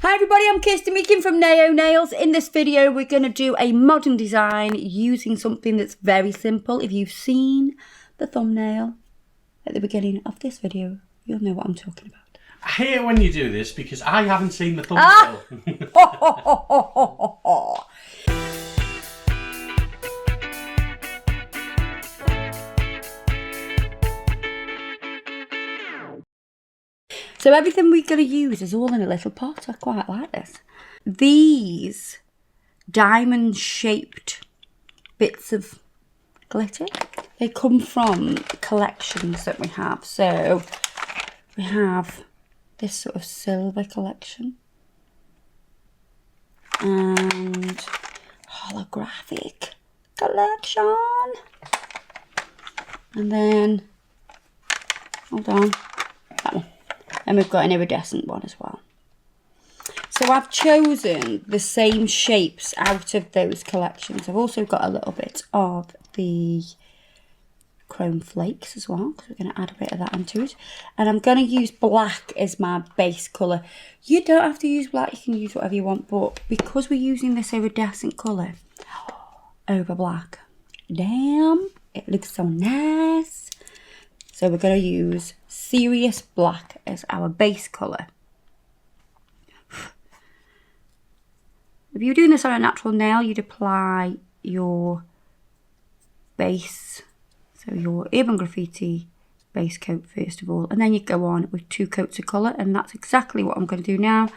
Hi everybody, I'm Kirsty Meakin from Nao Nails. In this video we're going to do a modern design using something that's very simple. If you've seen the thumbnail at the beginning of this video, you'll know what I'm talking about. I hate when you do this because I haven't seen the thumbnail. So everything we're going to use is all in a little pot. I quite like this. These diamond-shaped bits of glitter, they come from collections that we have. So we have this sort of silver collection and holographic collection. And then, hold on, that one. And we've got an iridescent one as well. So I've chosen the same shapes out of those collections. I've also got a little bit of the chrome flakes as well, because we're going to add a bit of that into it. And I'm going to use black as my base colour. You don't have to use black, you can use whatever you want, but because we're using this iridescent colour over black, damn, it looks so nice. So we're going to use Serious Black as our base colour. If you were doing this on a natural nail, you'd apply your base, so your Urban Graffiti base coat first of all, and then you go on with 2 coats of colour, and that's exactly what I'm going to do now. I'm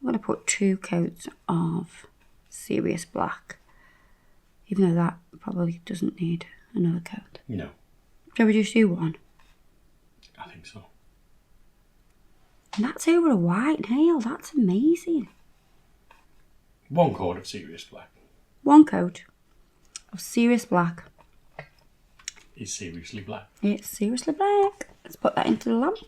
going to put 2 coats of Serious Black, even though that probably doesn't need another coat. No. Shall we just do one? I think so. And that's over a white nail. That's amazing. 1 coat of Serious Black. 1 coat of Serious Black. Is seriously black. It's seriously black. Let's put that into the lamp.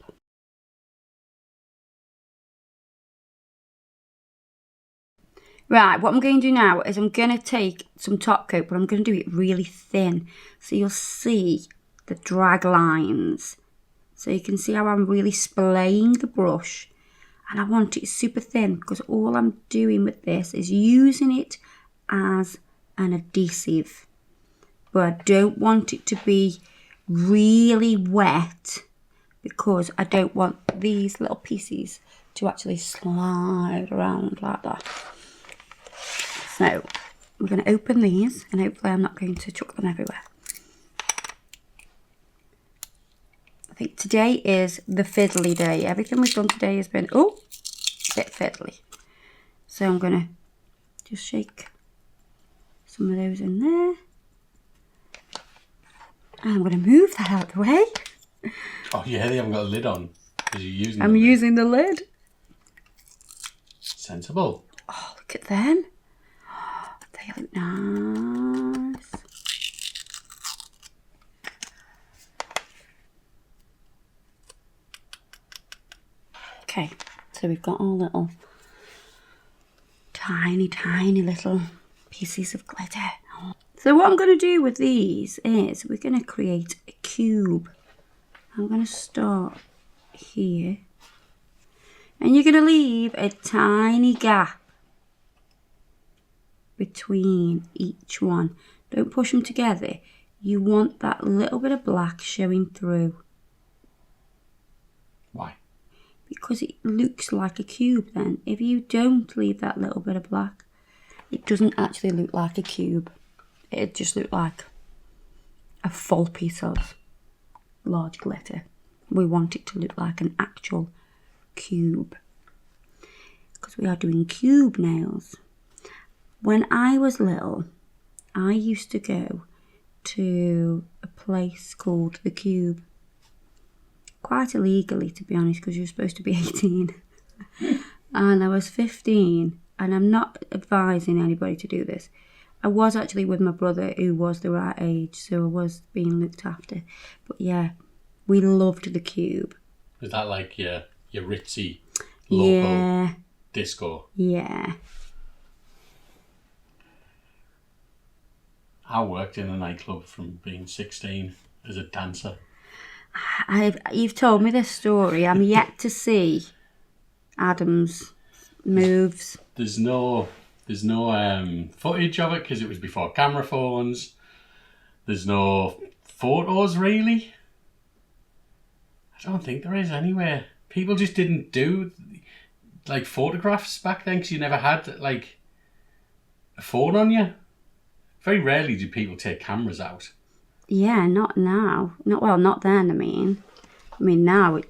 Right, what I'm going to do now is I'm going to take some top coat, but I'm going to do it really thin. So you'll see the drag lines. So you can see how I'm really splaying the brush. And I want it super thin because all I'm doing with this is using it as an adhesive. But I don't want it to be really wet because I don't want these little pieces to actually slide around like that. So we're going to open these and hopefully I'm not going to chuck them everywhere. I think today is the fiddly day. Everything we've done today has been, a bit fiddly. So I'm going to just shake some of those in there. And I'm going to move that out of the way. Oh yeah, they haven't got a lid on. Because you're using I'm using the lid. Sensible. Oh, look at them. They look nice. Okay, so we've got our little tiny little pieces of glitter. So what I'm going to do with these is we're going to create a cube. I'm going to start here. And you're going to leave a tiny gap between each one. Don't push them together. You want that little bit of black showing through. Why? Because it looks like a cube then. If you don't leave that little bit of black, it doesn't actually look like a cube. It just look like a full piece of large glitter. We want it to look like an actual cube. Because we are doing cube nails. When I was little, I used to go to a place called The Cube. Quite illegally, to be honest, because you're supposed to be 18. And I was 15, and I'm not advising anybody to do this. I was actually with my brother who was the right age, so I was being looked after. But yeah, we loved The Cube. Was that like your ritzy local disco? Yeah. I worked in a nightclub from being 16 as a dancer. You've told me this story. I'm yet to see Adam's moves. There's no footage of it because it was before camera phones. There's no photos really. I don't think there is anywhere. People just didn't do like photographs back then because you never had like a phone on you. Very rarely did people take cameras out. Yeah, not now. Not then. I mean now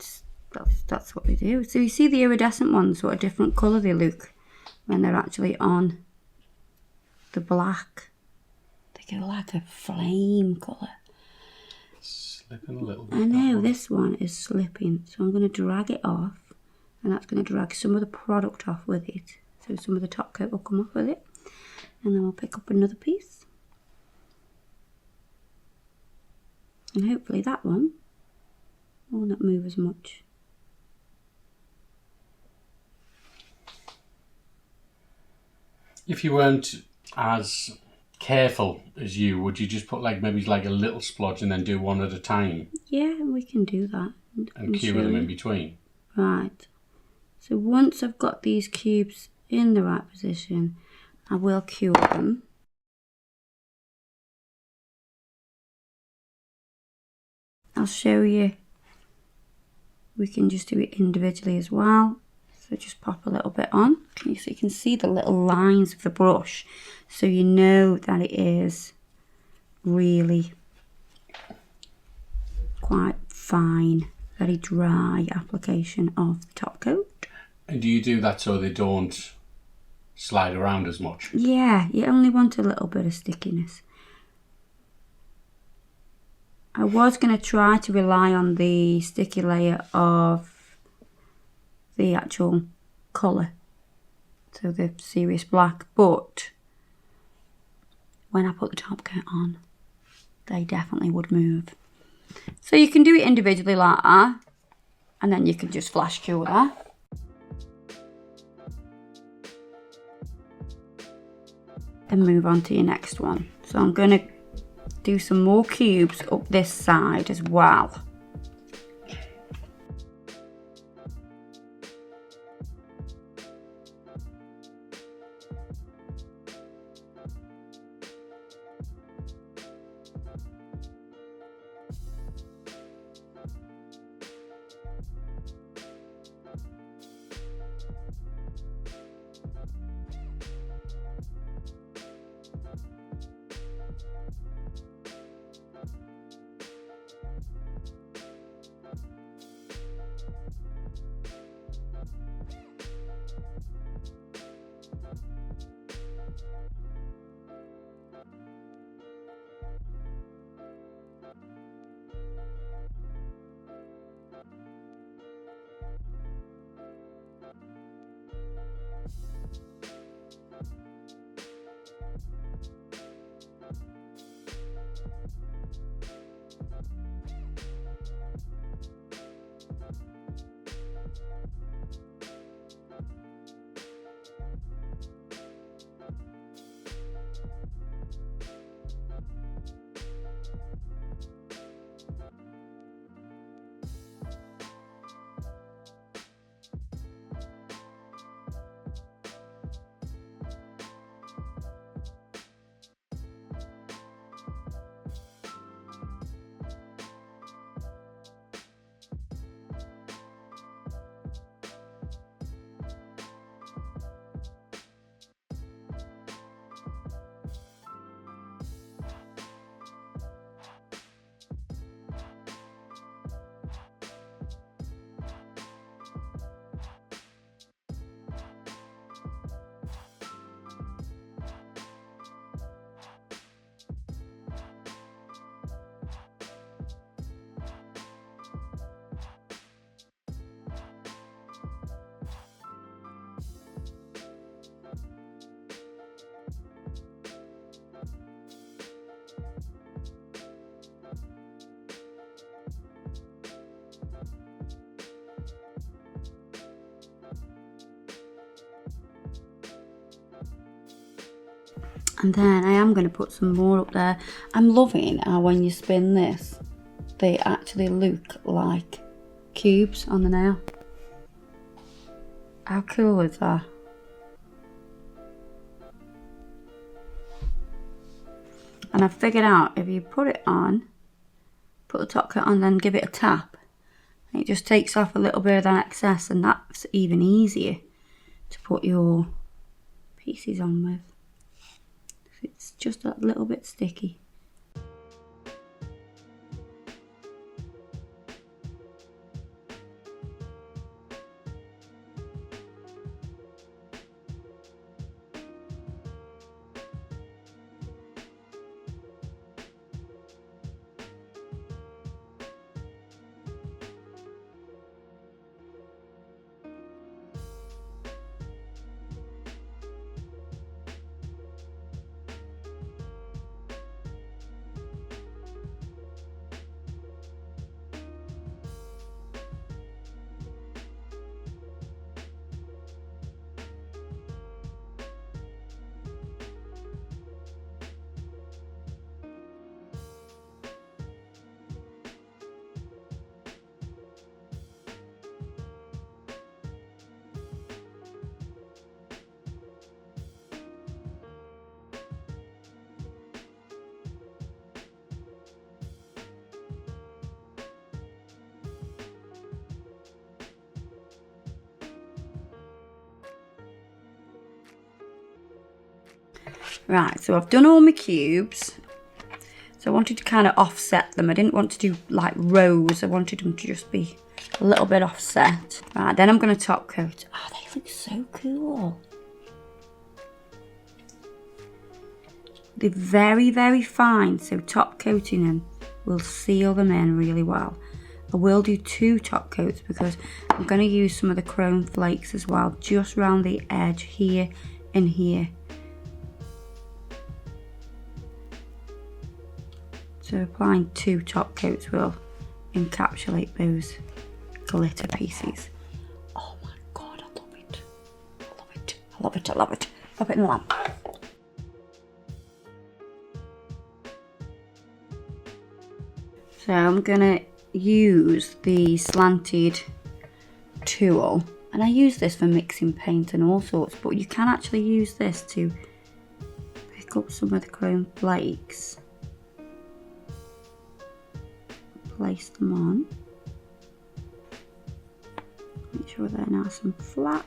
that's what they do. So you see the iridescent ones, what a different colour they look when they're actually on the black. They go like a flame colour. Slipping a little bit. I know, this one is slipping, so I'm going to drag it off, and that's going to drag some of the product off with it. So some of the top coat will come off with it, and then we'll pick up another piece. And hopefully that one will not move as much. If you weren't as careful as you, would you just put like maybe like a little splodge and then do one at a time? Yeah, we can do that. And cube them in between. Right. So once I've got these cubes in the right position, I will cure them. I'll show you. We can just do it individually as well. So just pop a little bit on, so you can see the little lines of the brush, so you know that it is really quite fine, very dry application of the top coat. And do you do that so they don't slide around as much? Yeah, you only want a little bit of stickiness. I was going to try to rely on the sticky layer of the actual colour, so the serious black, but when I put the top coat on, they definitely would move. So you can do it individually like that, and then you can just flash cure that. And move on to your next one. So I'm going to do some more cubes up this side as well. And then I am going to put some more up there. I'm loving how when you spin this, they actually look like cubes on the nail. How cool is that? And I've figured out if you put it on, put the top coat on, then give it a tap, it just takes off a little bit of that excess, and that's even easier to put your pieces on with. It's just a little bit sticky. Right, so I've done all my cubes. So I wanted to kind of offset them. I didn't want to do like rows. I wanted them to just be a little bit offset. Right, then I'm going to top coat. Oh, they look so cool. They're very, very fine. So top coating them will seal them in really well. I will do 2 top coats because I'm going to use some of the chrome flakes as well, just around the edge here and here. So applying 2 top coats will encapsulate those glitter pieces. Oh my god, I love it. I love it. I love it. I love it. Pop it in the lamp. So I'm gonna use the slanted tool, and I use this for mixing paint and all sorts, but you can actually use this to pick up some of the chrome flakes. Place them on. Make sure they're nice and flat.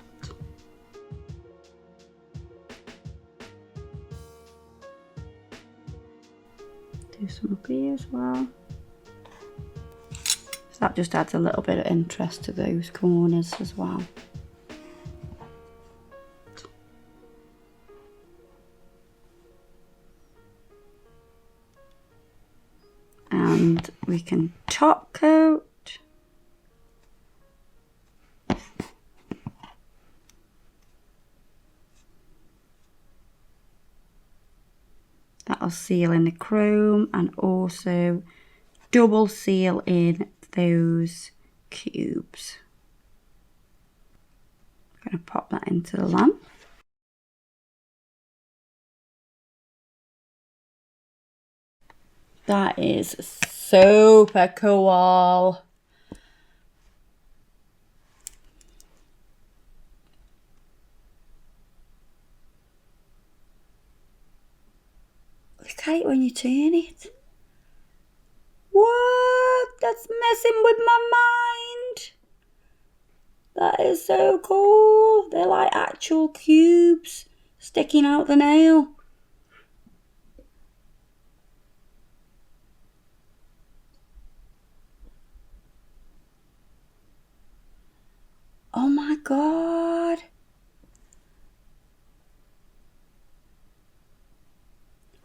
Do some up here as well. So that just adds a little bit of interest to those corners as well. And we can top coat. That'll seal in the chrome and also double seal in those cubes. I'm going to pop that into the lamp. That is super cool. Look at it when you turn it. What? That's messing with my mind. That is so cool. They're like actual cubes sticking out the nail. Oh my god.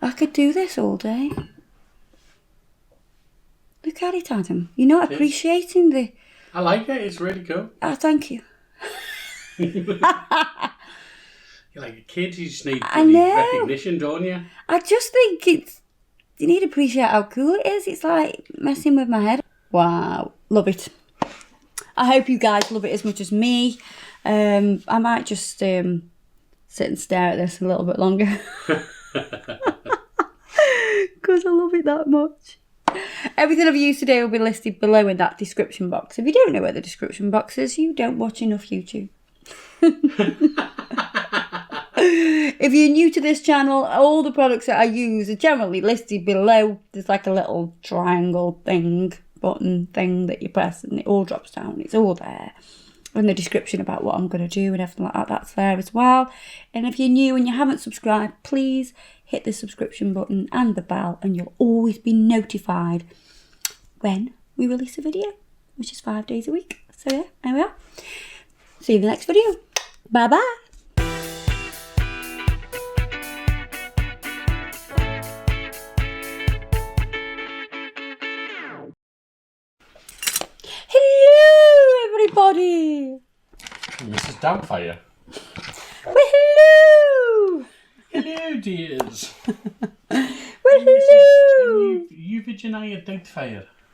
I could do this all day. Look at it, Adam. You're not appreciating the... I like it. It's really cool. Oh, thank you. You're like a kid. You just need I know. recognition, don't you? I just think it's... You need to appreciate how cool it is. It's like messing with my head. Wow. Love it. I hope you guys love it as much as me. I might just sit and stare at this a little bit longer. Because I love it that much. Everything I've used today will be listed below in that description box. If you don't know where the description box is, you don't watch enough YouTube. If you're new to this channel, all the products that I use are generally listed below. There's like a little triangle thing, button thing that you press and it all drops down. It's all there. And the description about what I'm going to do and everything like that, that's there as well. And if you're new and you haven't subscribed, please hit the subscription button and the bell and you'll always be notified when we release a video, which is 5 days a week. So yeah, there we are. See you in the next video. Bye bye. Hello, everybody. Mrs. Doubtfire. Well, hello. Hello, dears. Well, hello. You Virginia Doubtfire.